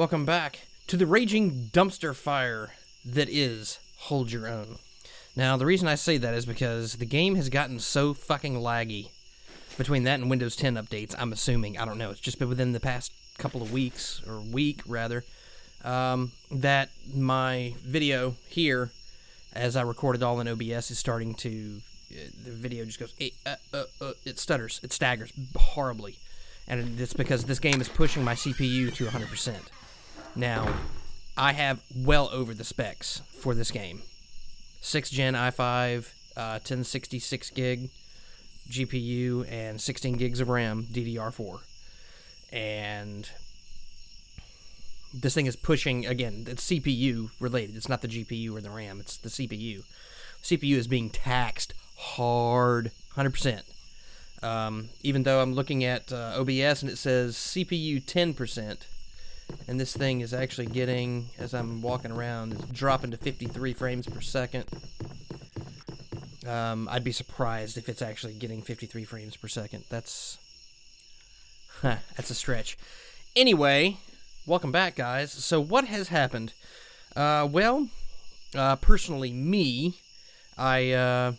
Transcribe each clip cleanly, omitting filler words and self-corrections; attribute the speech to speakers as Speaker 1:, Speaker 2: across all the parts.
Speaker 1: welcome back to the raging dumpster fire that is Hold Your Own. Now, the reason I say that is because the game has gotten so fucking laggy between that and Windows 10 updates, I'm assuming. I don't know. It's just been within the past couple of weeks, or week, rather, that my video here, as I recorded all in OBS, is starting to... the video just goes... it stutters. It staggers horribly. And it's because this game is pushing my CPU to 100%. Now, I have well over the specs for this game. 6th gen i5, 1066 gig GPU, and 16 gigs of RAM, DDR4. And this thing is pushing, again, it's CPU related. It's not the GPU or the RAM, it's the CPU. CPU is being taxed hard, 100%. Even though I'm looking at OBS and it says CPU 10%, and this thing is actually getting, as I'm walking around, it's dropping to 53 frames per second. I'd be surprised if it's actually getting 53 frames per second. That's a stretch. Anyway, welcome back, guys. So what has happened? Personally, me, I've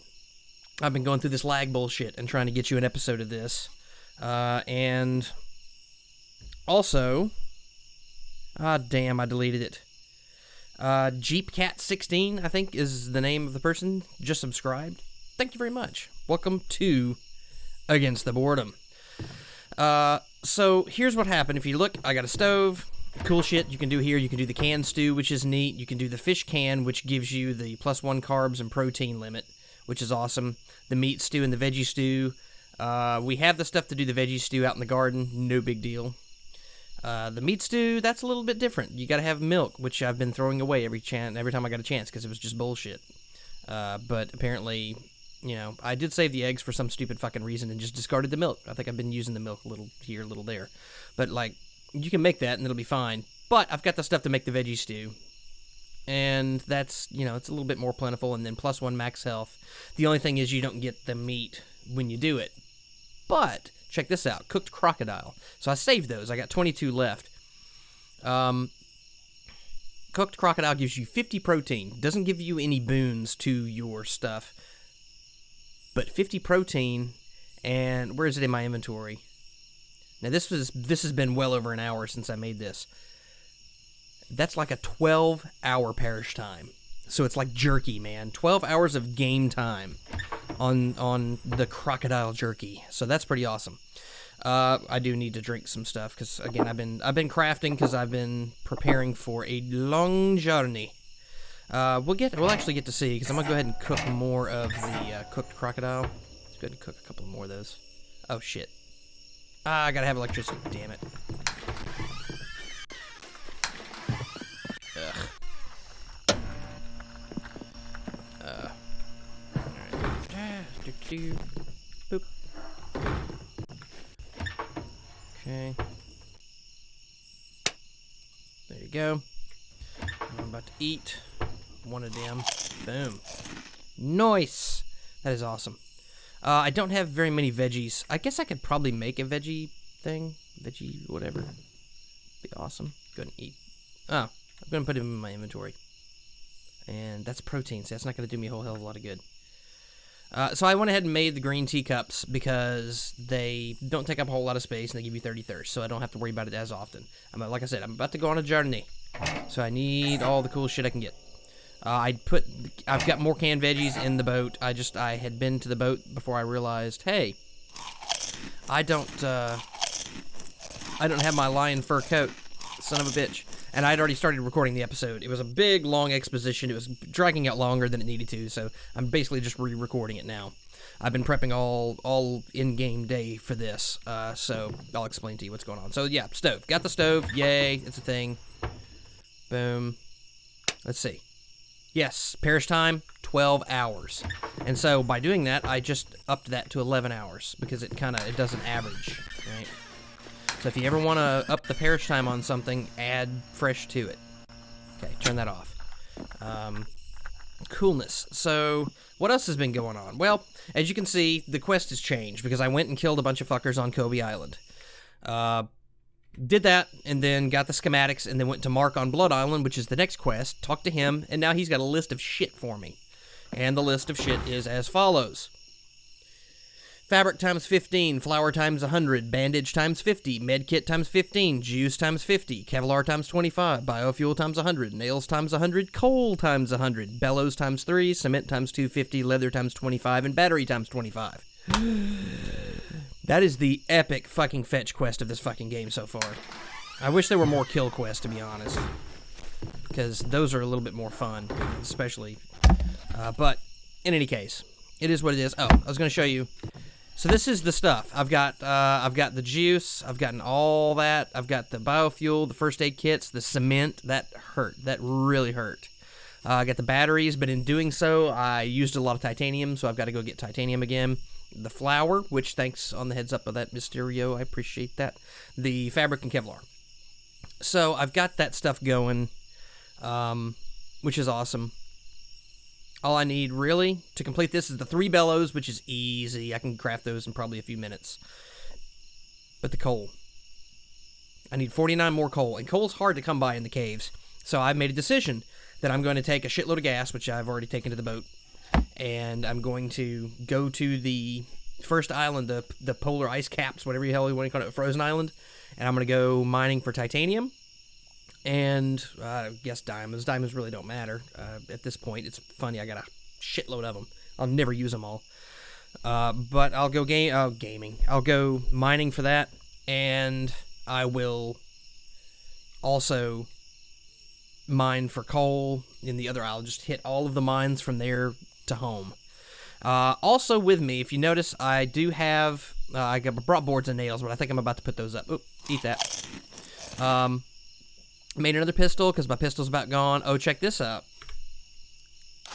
Speaker 1: been going through this lag bullshit and trying to get you an episode of this. And also, damn, I deleted it. JeepCat16, I think, is the name of the person just subscribed. Thank you very much. Welcome to Against the Boredom. So here's what happened. If you look, I got a stove. Cool shit you can do here. You can do the canned stew, which is neat. You can do the fish can, which gives you the +1 carbs and protein limit, which is awesome. The meat stew and the veggie stew. We have the stuff to do the veggie stew out in the garden. No big deal. The meat stew, that's a little bit different. You gotta have milk, which I've been throwing away every time I got a chance, because it was just bullshit. But apparently, you know, I did save the eggs for some stupid fucking reason and just discarded the milk. I think I've been using the milk a little here, a little there. But, like, you can make that and it'll be fine. But I've got the stuff to make the veggie stew. And that's, you know, it's a little bit more plentiful, and then +1 max health. The only thing is you don't get the meat when you do it. But check this out, cooked crocodile. So I saved those. I got 22 left. Cooked crocodile gives you 50 protein. Doesn't give you any boons to your stuff. But 50 protein, and where is it in my inventory? Now this has been well over an hour since I made this. That's like a 12-hour parish time. So it's like jerky, man. 12 hours of game time on the crocodile jerky. So that's pretty awesome. I do need to drink some stuff because, again, I've been crafting because I've been preparing for a long journey. We'll actually get to see, because I'm gonna go ahead and cook more of the cooked crocodile. Let's go ahead and cook a couple more of those. Oh shit! I gotta have electricity. Damn it! Ugh. Alright. Boop. Okay. There you go. I'm about to eat one of them. Boom. Nice! That is awesome. I don't have very many veggies. I guess I could probably make a veggie thing. Veggie whatever. Be awesome. Go ahead and eat. Oh, I'm going to put it in my inventory. And that's protein, so that's not going to do me a whole hell of a lot of good. So I went ahead and made the green teacups because they don't take up a whole lot of space and they give you 30 thirst, so I don't have to worry about it as often. Like I said, I'm about to go on a journey, so I need all the cool shit I can get. I've got more canned veggies in the boat. I had been to the boat before I realized, hey, I don't have my lion fur coat, son of a bitch. And I'd already started recording the episode. It was a big, long exposition. It was dragging out longer than it needed to, so I'm basically just re-recording it now. I've been prepping all in-game day for this, so I'll explain to you what's going on. So, yeah, stove. Got the stove. Yay, it's a thing. Boom. Let's see. Yes, parish time, 12 hours. And so, by doing that, I just upped that to 11 hours, because it doesn't average, right? So if you ever want to up the parish time on something, add fresh to it. Okay, turn that off. Coolness. So, what else has been going on? Well, as you can see, the quest has changed, because I went and killed a bunch of fuckers on Kobe Island. did that, and then got the schematics, and then went to Mark on Blood Island, which is the next quest, talked to him, and now he's got a list of shit for me. And the list of shit is as follows. Fabric times 15, flour times 100, bandage times 50, medkit times 15, juice times 50, Kevlar times 25, biofuel times 100, nails times 100, coal times 100, bellows times 3, cement times 250, leather times 25, and battery times 25. That is the epic fucking fetch quest of this fucking game so far. I wish there were more kill quests, to be honest, because those are a little bit more fun, especially. But in any case, it is what it is. Oh, I was going to show you. So this is the stuff. I've got the juice. I've gotten all that. I've got the biofuel, the first aid kits, the cement. That hurt. That really hurt. I got the batteries, but in doing so, I used a lot of titanium, so I've got to go get titanium again. The flour, which thanks on the heads up of that Mysterio, I appreciate that. The fabric and Kevlar. So I've got that stuff going, which is awesome. All I need, really, to complete this is the 3 bellows, which is easy. I can craft those in probably a few minutes. But the coal. I need 49 more coal, and coal's hard to come by in the caves. So I've made a decision that I'm going to take a shitload of gas, which I've already taken to the boat, and I'm going to go to the first island, the polar ice caps, whatever the hell you want to call it, Frozen Island, and I'm going to go mining for titanium. And I guess diamonds. Diamonds really don't matter at this point. It's funny, I got a shitload of them. I'll never use them all. But I'll go gaming. I'll go mining for that, and I will also mine for coal in the other island. Just hit all of the mines from there to home. Also with me, if you notice, I do have... I brought boards and nails, but I think I'm about to put those up. Oop, eat that. Made another pistol, because my pistol's about gone. Oh, check this out.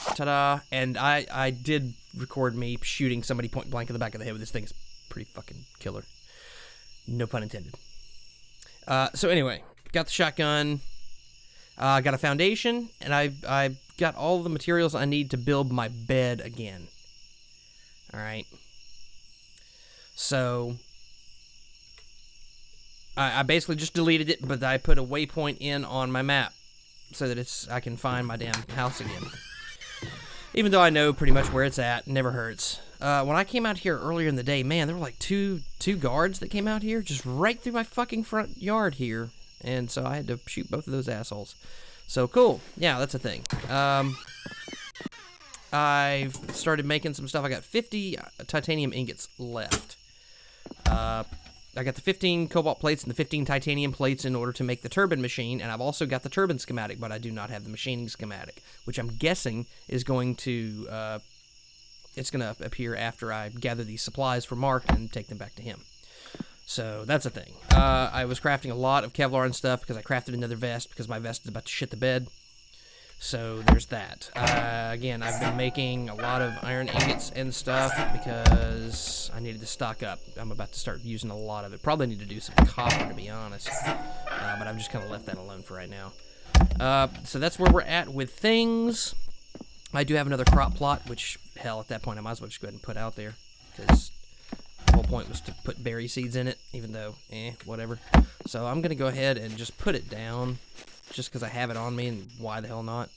Speaker 1: Ta-da. And I did record me shooting somebody point blank in the back of the head with this thing. It's pretty fucking killer. No pun intended. So anyway, got the shotgun. Got a foundation, and I got all the materials I need to build my bed again. Alright. So... I basically just deleted it, but I put a waypoint in on my map so that I can find my damn house again. Even though I know pretty much where it's at, never hurts. When I came out here earlier in the day, man, there were like two guards that came out here, just right through my fucking front yard here, and so I had to shoot both of those assholes. So cool, yeah, that's a thing. I've started making some stuff. I got 50 titanium ingots left. I got the 15 cobalt plates and the 15 titanium plates in order to make the turbine machine, and I've also got the turbine schematic, but I do not have the machining schematic, which I'm guessing is going to, it's going to appear after I gather these supplies for Mark and take them back to him. So that's a thing. I was crafting a lot of Kevlar and stuff because I crafted another vest because my vest is about to shit the bed. So there's that. Again, I've been making a lot of iron ingots and stuff because I needed to stock up. I'm about to start using a lot of it. Probably need to do some copper, to be honest. But I've just kind of left that alone for right now. So that's where we're at with things. I do have another crop plot, which, hell, at that point I might as well just go ahead and put out there. Because the whole point was to put berry seeds in it, even though, whatever. So I'm going to go ahead and just put it down. Just because I have it on me, and why the hell not?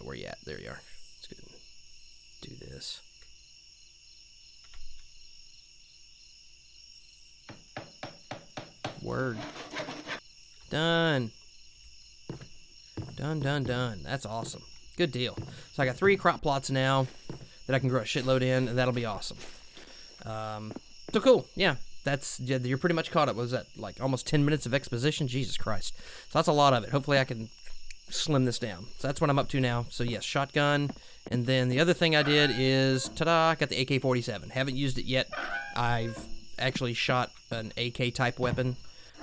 Speaker 1: Where you at? There you are. Let's go do this. Word. Done. Done. That's awesome. Good deal. So I got 3 crop plots now that I can grow a shitload in, and that'll be awesome. So cool. Yeah. You're pretty much caught up. What was that, like almost 10 minutes of exposition? Jesus Christ. So that's a lot of it. Hopefully I can slim this down. So that's what I'm up to now. So yes, shotgun. And then the other thing I did is, ta-da, I got the AK-47. Haven't used it yet. I've actually shot an AK-type weapon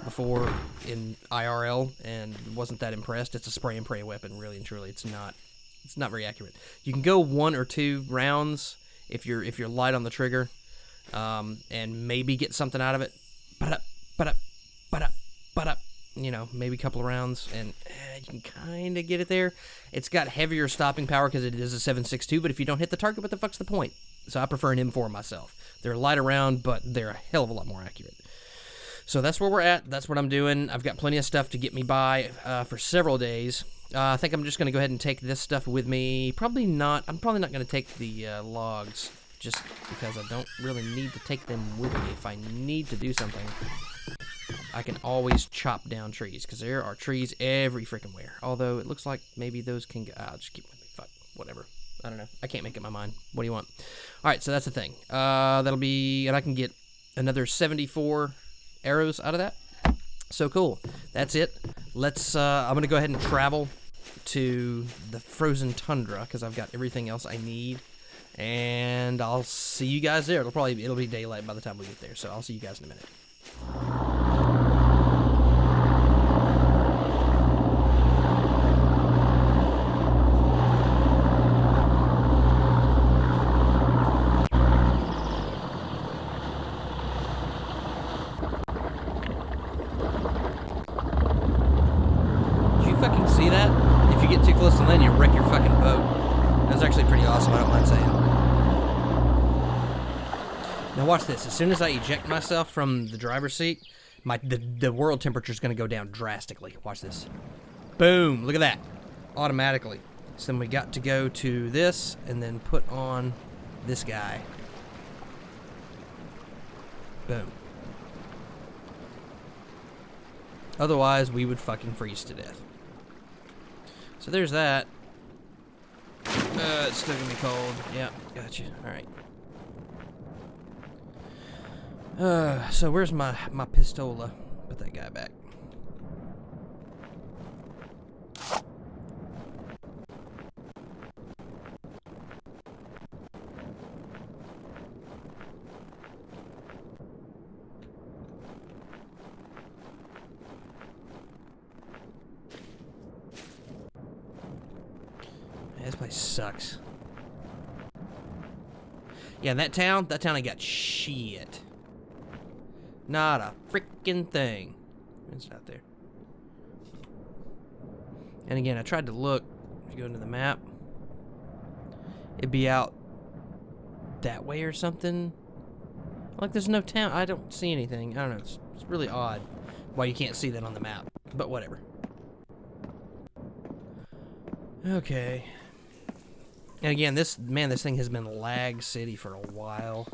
Speaker 1: before in IRL and wasn't that impressed. It's a spray and pray weapon, really and truly. It's not very accurate. You can go 1 or 2 rounds if you're light on the trigger. And maybe get something out of it, maybe a couple of rounds, and you can kind of get it there. It's got heavier stopping power because it is a 7.62, but if you don't hit the target, what the fuck's the point? So I prefer an M4 myself. They're a lighter round, but they're a hell of a lot more accurate. So that's where we're at. That's what I'm doing. I've got plenty of stuff to get me by for several days. I think I'm just going to go ahead and take this stuff with me. Probably not. I'm probably not going to take the logs, just because I don't really need to take them with me. If I need to do something, I can always chop down trees, because there are trees every freaking where. Although it looks like maybe those can go. I'll just keep with me. Fuck, whatever. I don't know. I can't make up my mind. What do you want? All right, so that's the thing. That'll be, and I can get another 74 arrows out of that. So cool. That's it. Let's. I'm gonna go ahead and travel to the frozen tundra, because I've got everything else I need, and I'll see you guys there. It'll be daylight by the time we get there. So I'll see you guys in a minute. See that? If you get too close to land, you wreck your fucking boat. That's actually pretty awesome, I don't mind saying. Now watch this. As soon as I eject myself from the driver's seat, the world temperature is going to go down drastically. Watch this. Boom! Look at that. Automatically. So then we got to go to this and then put on this guy. Boom. Otherwise, we would fucking freeze to death. So there's that. It's still gonna be cold. Yeah, gotcha. Alright. So where's my pistola? Put that guy back. This place sucks. Yeah, that town ain't got shit. Not a freaking thing. It's not there. And again, I tried to look. If you go into the map, it'd be out that way or something. Like, there's no town. I don't see anything. I don't know. It's really odd why you can't see that on the map. But whatever. Okay. And again, this thing has been lag city for a while.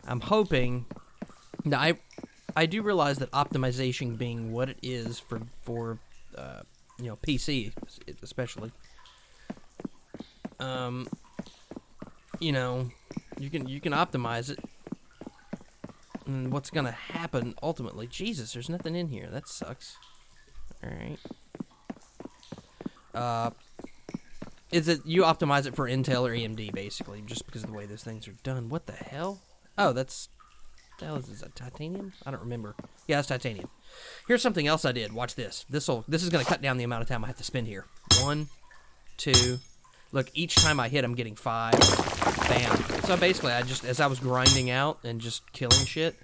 Speaker 1: I'm hoping. Now, I do realize that optimization being what it is for PC especially. You can optimize it. And what's gonna happen ultimately? Jesus, there's nothing in here. That sucks. All right. Is it you optimize it for Intel or AMD basically, just because of the way those things are done? What the hell? Oh, that's. What the hell is that? Titanium? I don't remember. Yeah, it's titanium. Here's something else I did. Watch this. This is gonna cut down the amount of time I have to spend here. 1, 2. Look, each time I hit, I'm getting 5. Bam. So basically, as I was grinding out and just killing shit,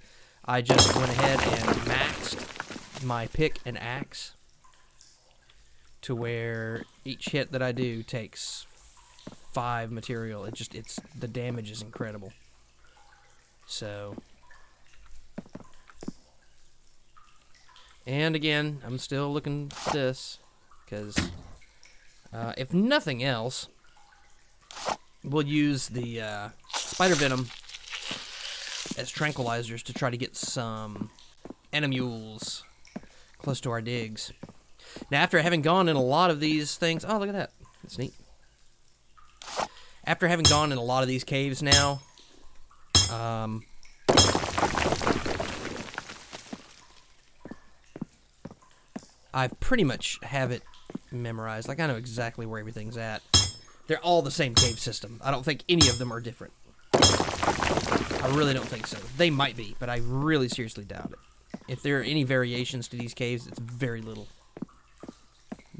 Speaker 1: I just went ahead and maxed my pick and axe to where each hit that I do takes 5 material. The damage is incredible. So, and again, I'm still looking at this, because if nothing else, we'll use the spider venom as tranquilizers to try to get some animules close to our digs. Now, after having gone in a lot of these things... Oh, look at that. That's neat. After having gone in a lot of these caves now... I pretty much have it memorized. Like, I know exactly where everything's at. They're all the same cave system. I don't think any of them are different. I really don't think so. They might be, but I really seriously doubt it. If there are any variations to these caves, it's very little.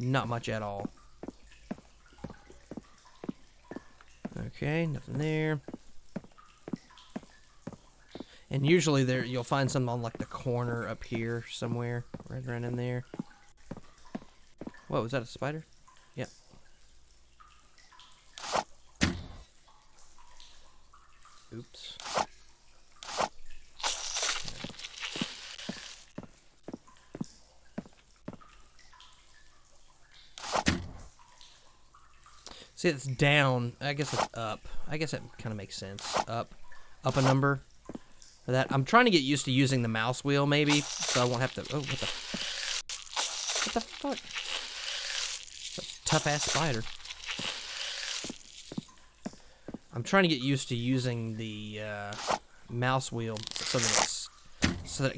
Speaker 1: Not much at all. Okay, nothing there. And usually you'll find something on like the corner up here somewhere, right around in there. Whoa, was that a spider? Yep. Oops. See, it's down. I guess it's up. I guess that kind of makes sense. Up a number for that. I'm trying to get used to using the mouse wheel, maybe, so I won't have to. Oh, what the fuck? Tough ass spider. I'm trying to get used to using the mouse wheel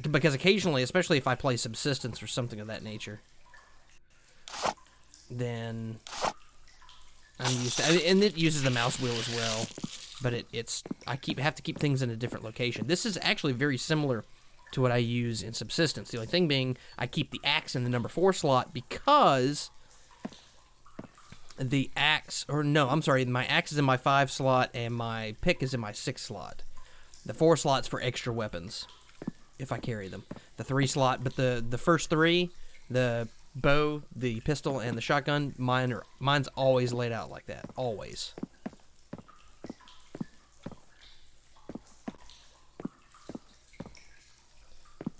Speaker 1: because occasionally, especially if I play Subsistence or something of that nature, then I'm used to, and it uses the mouse wheel as well, but I have to keep things in a different location. This is actually very similar to what I use in Subsistence. The only thing being, I keep the axe in the number 4 slot because my axe is in my 5 slot and my pick is in my 6 slot. The 4 slot's for extra weapons, if I carry them. The 3 slot, but the first 3, the bow, the pistol, and the shotgun, mine's always laid out like that. Always.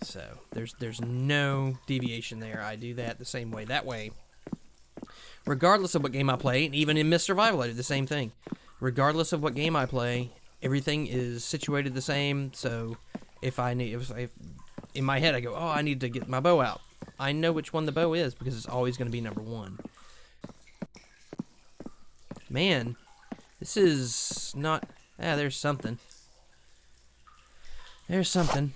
Speaker 1: So, there's no deviation there. I do that the same way. That way, regardless of what game I play, and even in Myst Survival I do the same thing. Regardless of what game I play, everything is situated the same, so if in my head I go, oh, I need to get my bow out, I know which one the bow is because it's always going to be number 1. Man, this is not... there's something. There's something.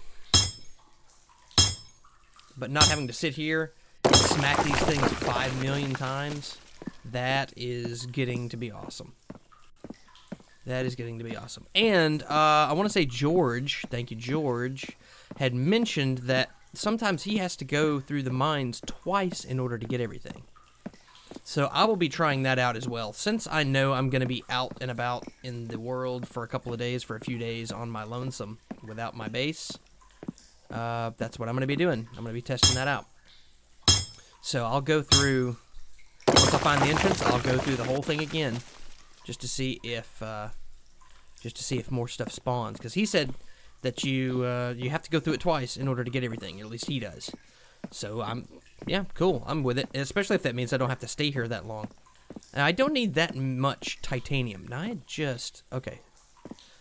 Speaker 1: But not having to sit here and smack these things 5 million times, that is getting to be awesome. That is getting to be awesome. And I want to say George, thank you George, had mentioned that sometimes he has to go through the mines twice in order to get everything. So I will be trying that out as well. Since I know I'm going to be out and about in the world for a couple of days, for a few days on my lonesome without my base, that's what I'm going to be doing. I'm going to be testing that out. So I'll go through, once I find the entrance, I'll go through the whole thing again, just to see if more stuff spawns. Because he said that you have to go through it twice in order to get everything. At least he does. So cool. I'm with it. Especially if that means I don't have to stay here that long. And I don't need that much titanium. Now okay.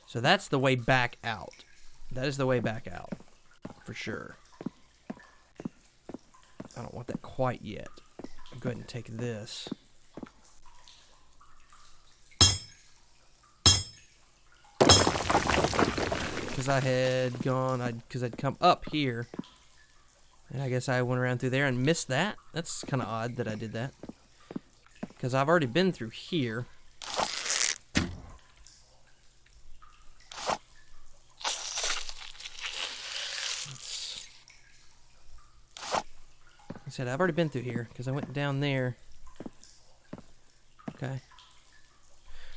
Speaker 1: So that's the way back out. That is the way back out. For sure. I don't want that quite yet. I'll go ahead and take this. Because I'd come up here. And I guess I went around through there and missed that. That's kind of odd that I did that. Because I've already been through here. I said I've already been through here because I went down there. Okay.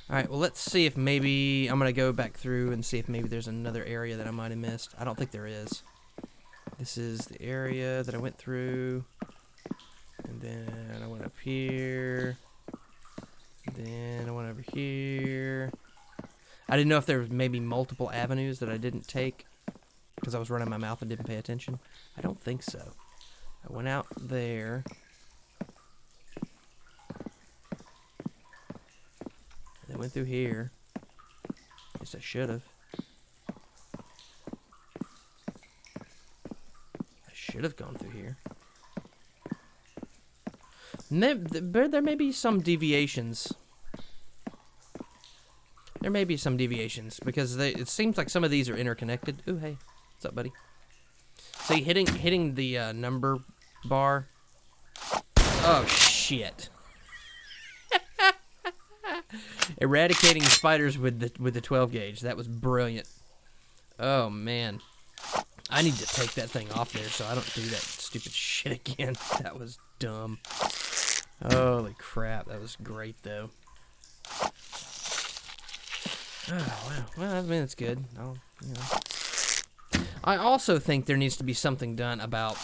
Speaker 1: Alright, well let's see if maybe I'm going to go back through and see if maybe there's another area that I might have missed. I don't think there is. This is the area that I went through. And then I went up here. And then I went over here. I didn't know if there was maybe multiple avenues that I didn't take because I was running my mouth and didn't pay attention. I don't think so. I went out there. And then went through here. Guess I should have. I should have gone through here. There may be some deviations. There may be some deviations because it seems like some of these are interconnected. Ooh, hey, what's up, buddy? See, hitting the number bar. Oh shit! Eradicating spiders with the 12 gauge. That was brilliant. Oh man, I need to take that thing off there so I don't do that stupid shit again. That was dumb. Holy crap, that was great though. Oh wow. Well, I mean, it's good. I also think there needs to be something done about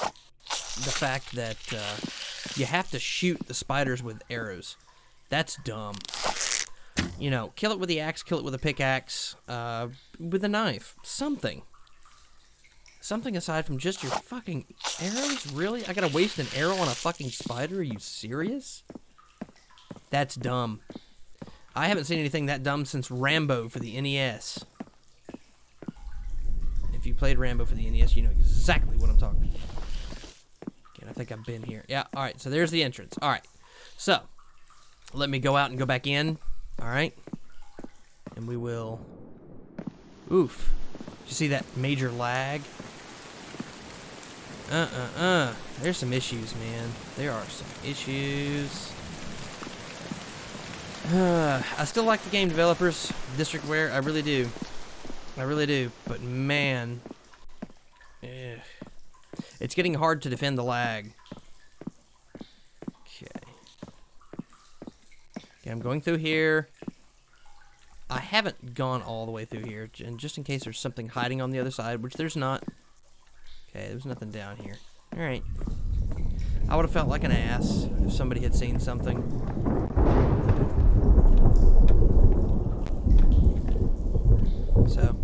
Speaker 1: the fact that you have to shoot the spiders with arrows. That's dumb. You know, kill it with the axe, kill it with a pickaxe, with a knife. Something. Something aside from just your fucking arrows? Really? I gotta waste an arrow on a fucking spider? Are you serious? That's dumb. I haven't seen anything that dumb since Rambo for the NES. If you played Rambo for the NES, you know exactly what I'm talking about. Again, I think I've been here. Yeah, alright, so there's the entrance. Alright, so, let me go out and go back in. Alright. And we will... Oof. Did you see that major lag? There's some issues, man. There are some issues. I still like the game developers, Districtware. I really do. I really do. But man, it's getting hard to defend the lag. Okay, I'm going through here. I haven't gone all the way through here, and just in case there's something hiding on the other side, which there's not. Okay, there's nothing down here. Alright. I would have felt like an ass if somebody had seen something. So.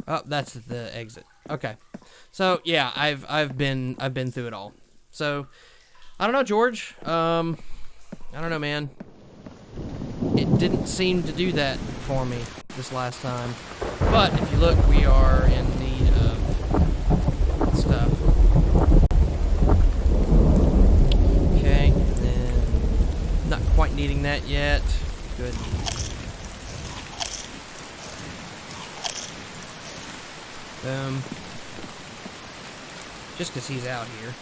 Speaker 1: Oh, that's the exit. Okay. So, yeah, I've been through it all. So, I don't know, George. I don't know, man. It didn't seem to do that for me this last time. But if you look, we are in need of stuff. Okay, and not quite needing that yet. Good. Boom. Just because he's out here.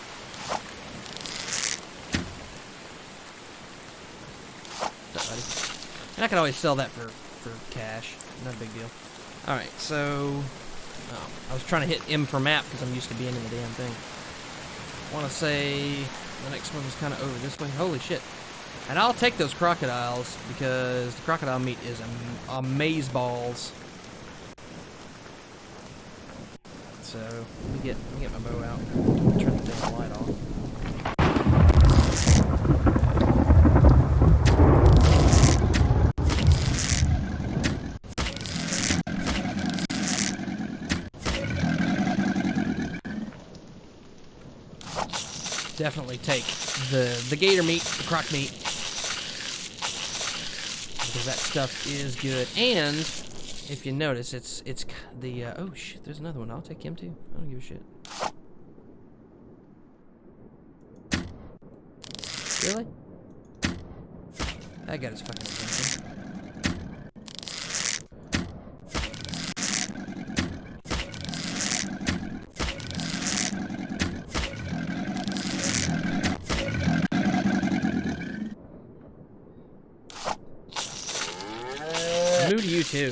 Speaker 1: What's up, buddy? And I can always sell that for cash. Not a big deal. Alright, so... Oh, I was trying to hit M for map because I'm used to being in the damn thing. I want to say the next one is kind of over this way. Holy shit. And I'll take those crocodiles because the crocodile meat is amazeballs. So, let me get my bow out. Turn the damn light off. Definitely take the gator meat, the croc meat, because that stuff is good. And if you notice, it's the oh shit, there's another one. I'll take him too. I don't give a shit. Really? That got his fucking attention. New to you too.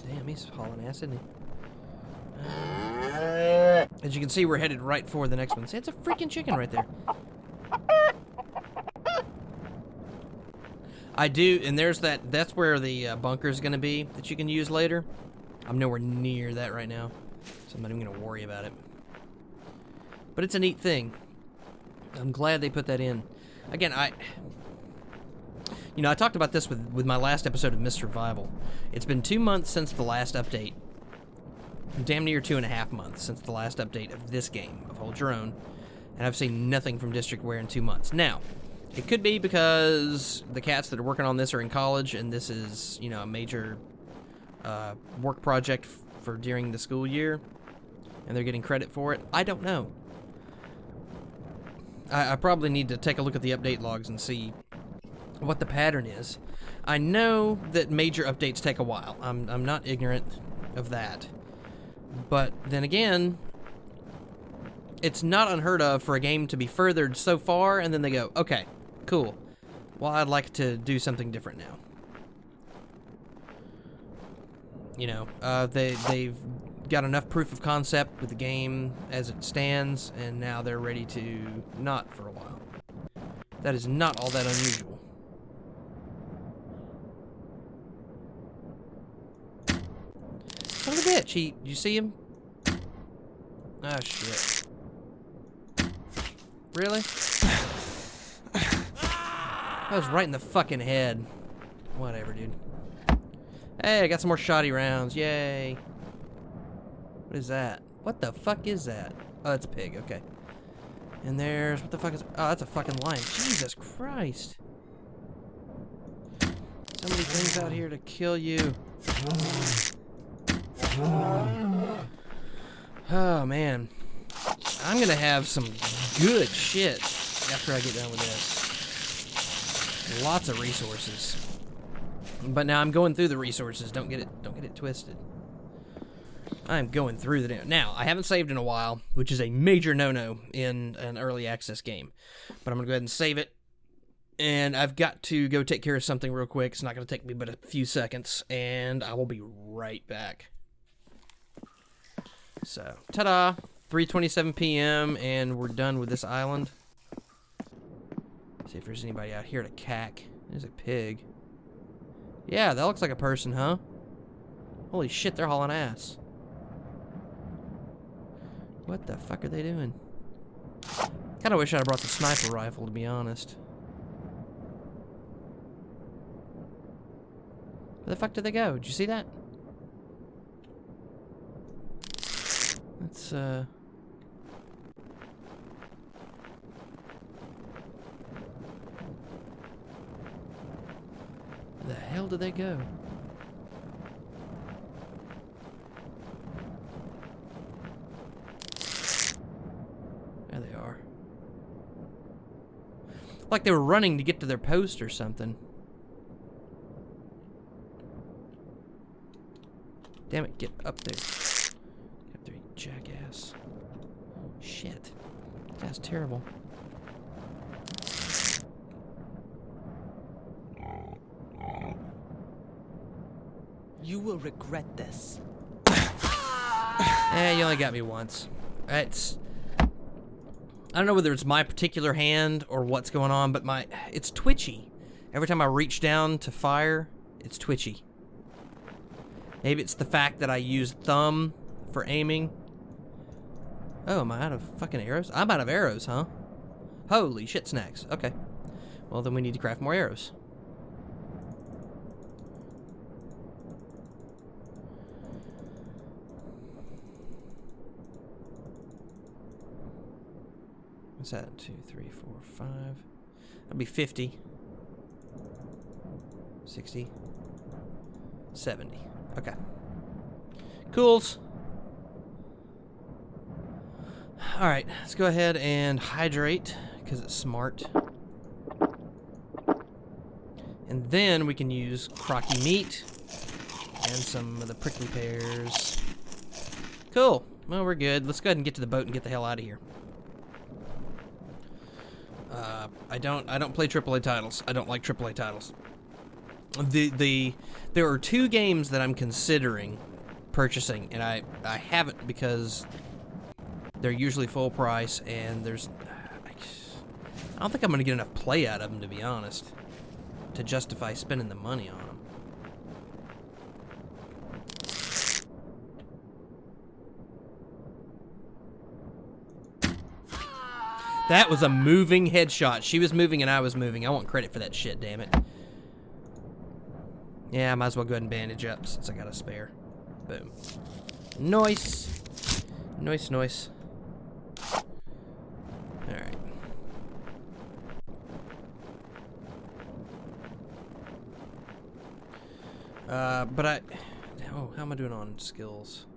Speaker 1: Damn, he's hauling ass, isn't he? As you can see, we're headed right for the next one. See, it's a freaking chicken right there. I do, and there's that. That's where the bunker is going to be that you can use later. I'm nowhere near that right now, so I'm not even going to worry about it. But it's a neat thing. I'm glad they put that in. Again, I talked about this with my last episode of Miss Survival. It's been 2 months since the last update. Damn near 2.5 months since the last update of this game, of Hold Your Own. And I've seen nothing from Districtware in 2 months. Now, it could be because the cats that are working on this are in college, and this is, a major work project for during the school year, and they're getting credit for it. I don't know. I probably need to take a look at the update logs and see what the pattern is. I know that major updates take a while. I'm not ignorant of that. But then again, it's not unheard of for a game to be furthered so far, and then they go, okay, cool. Well, I'd like to do something different now. They've got enough proof of concept with the game as it stands, and now they're ready to not for a while. That is not all that unusual. Son of a bitch, you see him? Ah, shit. Really? That was right in the fucking head. Whatever, dude. Hey, I got some more shoddy rounds. Yay. What is that? What the fuck is that? Oh, it's a pig. Okay. And there's, what the fuck is, oh, that's a fucking lion. Jesus Christ. So many things out here to kill you. Oh, man. I'm gonna have some good shit after I get done with this. Lots of resources. But now I'm going through the resources. Don't get it twisted. I'm going through the... Now, I haven't saved in a while, which is a major no-no in an early access game. But I'm going to go ahead and save it. And I've got to go take care of something real quick. It's not going to take me but a few seconds. And I will be right back. So, ta-da! 3:27 p.m. and we're done with this island. See if there's anybody out here to cack. There's a pig. Yeah, that looks like a person, huh? Holy shit, they're hauling ass. What the fuck are they doing? Kinda wish I'd brought the sniper rifle, to be honest. Where the fuck did they go? Did you see that? Let's, Where the hell did they go? There they are. Like they were running to get to their post or something. Damn it, get up there. Get up there, you jackass. Shit. That's terrible.
Speaker 2: You will regret this.
Speaker 1: You only got me once. It's... I don't know whether it's my particular hand or what's going on, but it's twitchy. Every time I reach down to fire, it's twitchy. Maybe it's the fact that I use thumb for aiming. Oh, am I out of fucking arrows? I'm out of arrows, huh? Holy shit snacks. Okay. Well, then we need to craft more arrows. What's that? 2, 3, 4, 5. That'd be 50. 60. 70. Okay. Cools. Alright, let's go ahead and hydrate, because it's smart. And then we can use crocky meat and some of the prickly pears. Cool. Well, we're good. Let's go ahead and get to the boat and get the hell out of here. I don't play AAA titles. I don't like AAA titles. There are 2 games that I'm considering purchasing, and I haven't because they're usually full price, and I don't think I'm gonna get enough play out of them, to be honest, to justify spending the money on them. That was a moving headshot. She was moving and I was moving. I want credit for that shit, damn it. Yeah, I might as well go ahead and bandage up since I got a spare. Boom. Nice. Nice, nice. Alright. Oh, how am I doing on skills?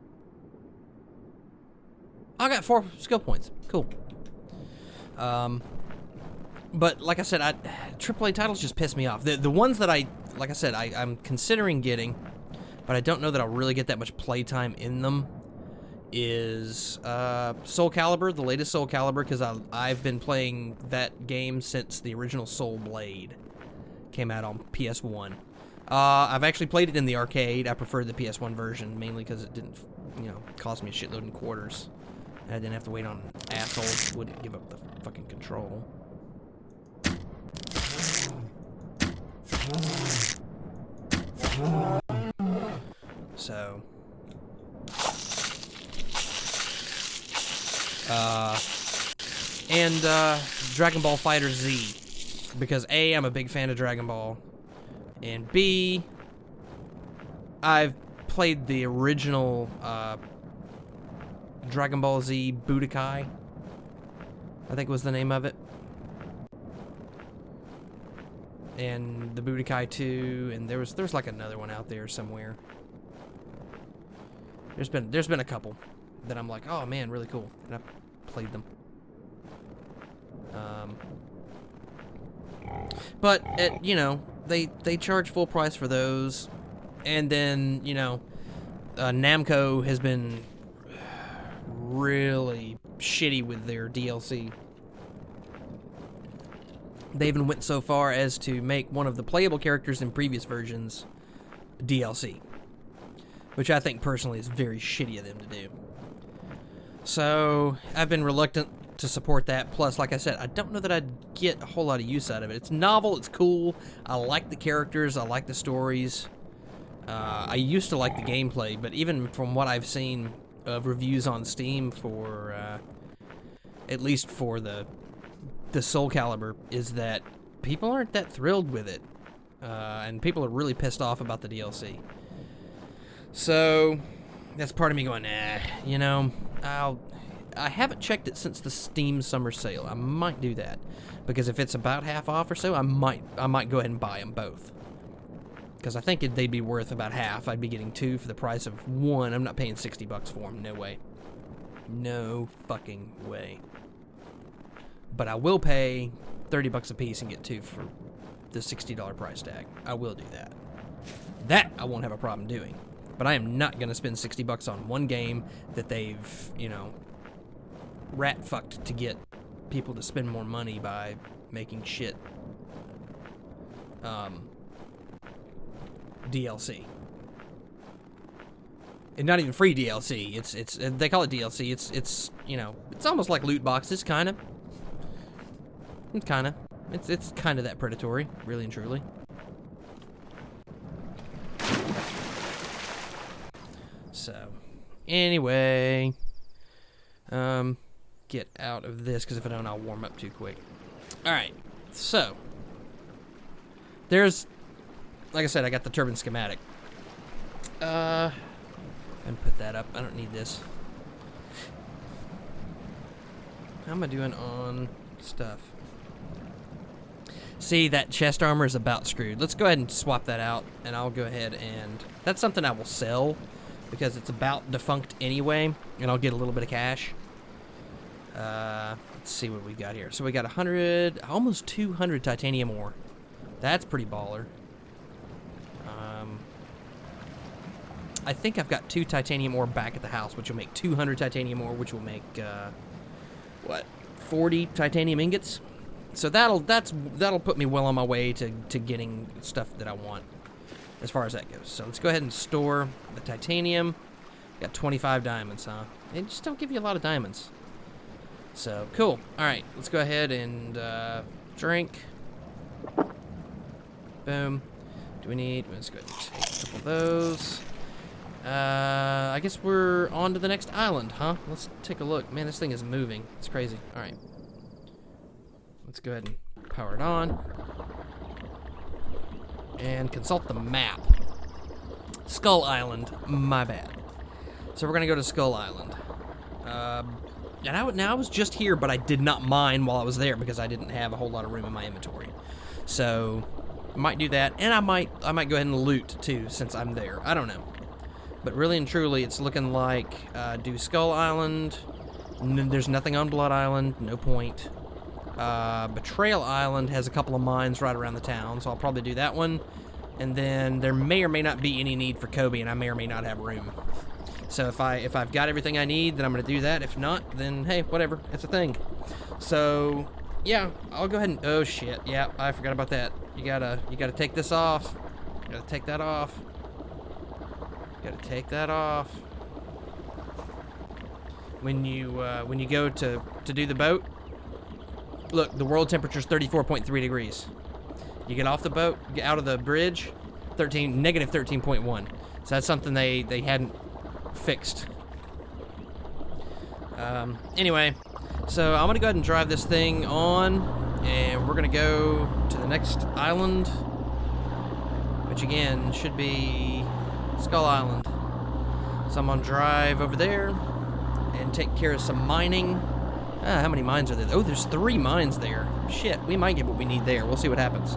Speaker 1: I got 4 skill points. Cool. But like I said, AAA titles just piss me off. The ones that like I said, I'm considering getting, but I don't know that I'll really get that much playtime in them, is Soul Calibur, the latest Soul Calibur, because I've been playing that game since the original Soul Blade came out on PS1. I've actually played it in the arcade. I preferred the PS1 version, mainly because it didn't, cost me a shitload in quarters. And I didn't have to wait on assholes who wouldn't give up the fucking control. So... Dragon Ball Fighter Z. Because A, I'm a big fan of Dragon Ball. And B, I've played the original, Dragon Ball Z Budokai. I think was the name of it. And the Budokai 2, and there's like another one out there somewhere. There's been a couple that I'm like, oh man, really cool, and I played them. But you know, they charge full price for those, and then you know, Namco has been really shitty with their DLC. They even went so far as to make one of the playable characters in previous versions DLC, which I think personally is very shitty of them to do. So I've been reluctant to support that. Plus, like I said, I don't know that I'd get a whole lot of use out of it. It's novel, it's cool, I like the characters, I like the stories. I used to like the gameplay, but even from what I've seen of reviews on Steam for, at least for the Soul Calibur, is that people aren't that thrilled with it. And people are really pissed off about the DLC. So, that's part of me going, nah, you know, I haven't checked it since the Steam Summer Sale. I might do that, because if it's about half off or so, I might go ahead and buy them both. Because I think they'd be worth about half. I'd be getting two for the price of one. I'm not paying $60 for them. No way. No fucking way. But I will pay $30 a piece and get two for the $60 price tag. I will do that. That I won't have a problem doing. But I am not going to spend $60 on one game that they've, you know, rat-fucked to get people to spend more money by making shit DLC. And not even free DLC. It's they call it DLC. It's you know, it's almost like loot boxes, kind of. It's kind of that predatory, really and truly. So, anyway, get out of this, because if I don't, I'll warm up too quick. Alright, so, there's, like I said, I got the turbine schematic. And put that up, I don't need this. How am I doing on stuff? See, that chest armor is about screwed. Let's go ahead and swap that out, and I'll go ahead and, that's something I will sell, because it's about defunct anyway, and I'll get a little bit of cash. Let's see what we got here. So we got 100, almost 200 titanium ore. That's pretty baller. I think I've got 2 titanium ore back at the house, which will make 200 titanium ore, which will make, 40 titanium ingots? So that'll put me well on my way to getting stuff that I want, as far as that goes. So let's go ahead and store the titanium. Got 25 diamonds, huh? They just don't give you a lot of diamonds. So, cool. Alright, let's go ahead and drink. Boom. Do we need... Let's go ahead and take a couple of those. I guess we're on to the next island, huh? Let's take a look. Man, this thing is moving. It's crazy. Alright. Let's go ahead and power it on. And consult the map. Skull Island. My bad. So we're going to go to Skull Island. And I was just here, but I did not mine while I was there because I didn't have a whole lot of room in my inventory. So I might do that, and I might go ahead and loot too since I'm there. I don't know, but really and truly, it's looking like do Skull Island. There's nothing on Blood Island. No point. Betrayal Island has a couple of mines right around the town, so I'll probably do that one. And then there may or may not be any need for Kobe, and I may or may not have room. So if I've got everything I need, then I'm going to do that. If not, then hey, whatever. It's a thing. So, yeah, I'll go ahead and... Oh, shit. Yeah, I forgot about that. You gotta take this off. You gotta take that off. You gotta take that off. When you go to do the boat, look, the world temperature is 34.3 degrees. You get off the boat, get out of the bridge, negative 13.1. So that's something they hadn't fixed. Anyway, so I'm gonna go ahead and drive this thing on, and we're gonna go to the next island, which again should be Skull Island. So I'm gonna drive over there and take care of some mining. How many mines are there? Oh, there's 3 mines there. Shit, we might get what we need there. We'll see what happens.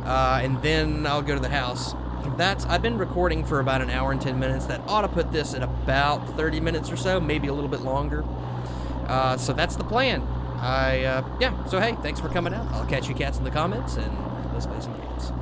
Speaker 1: And then I'll go to the house. I've been recording for about an hour and 10 minutes. That ought to put this at about 30 minutes or so, maybe a little bit longer. So that's the plan. Yeah, so hey, thanks for coming out. I'll catch you cats in the comments, and let's play some games.